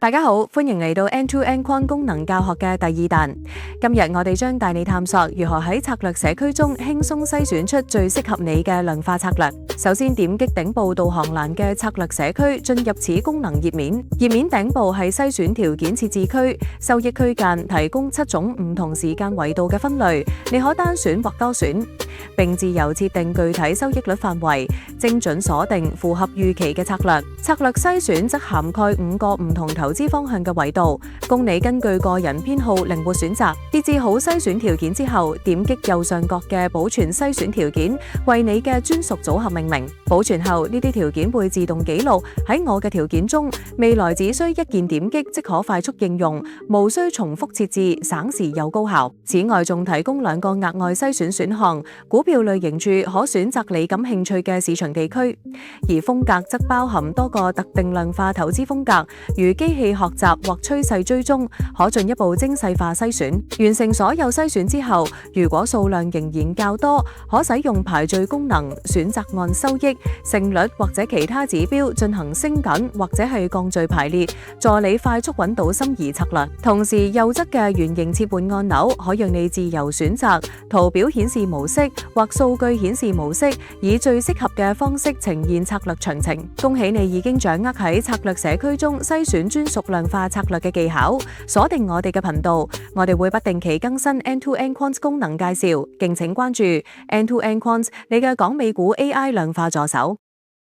大家好，歡迎嚟到 End-to-End Quant 功能教學嘅第二彈。今日我哋將帶你探索如何喺策略社區中輕鬆篩選出最適合你嘅量化策略。首先點擊頂部導航欄嘅策略社區，進入此功能頁面。頁面頂部係篩選條件設置區，收益區間提供7種唔同時間維度嘅分類，你可單選或多選，並自由設定具體收益率範圍，精準鎖定符合預期嘅策略。策略篩選則涵蓋5個唔同投資方向嘅維度，供你根據個人偏好靈活選擇。設置好篩選條件之後，點擊右上角嘅保存篩選條件，為你嘅專屬組合命名。保存後，呢啲條件會自動記錄喺我嘅條件中，未來只需一鍵點擊即可快速應用，無需重複設置，省時又高效。此外，仲提供2個額外篩選選項，股票類型處可選擇你感興趣嘅市場地區，而風格則包含多個特定量化投資風格，如機器學習或趨勢追蹤，可進一步精細化篩選。完成所有篩選之後，如果數量仍然較多，可使用排序功能，選擇按收益、勝率或者其他指標進行升緊或者係降序排列，助你快速揾到心儀策略。同時，右側嘅圓形切換按鈕可讓你自由選擇圖表顯示模式或數據顯示模式，以最適合嘅方式呈現策略詳情。恭喜你已經掌握喺策略社區中篩選專屬量化策略嘅技巧。鎖定我哋嘅頻道，我哋會不定期更新 End-to-End Quant 功能介紹，敬請關注 End-to-End Quant 你嘅港美股 AI 量化助手。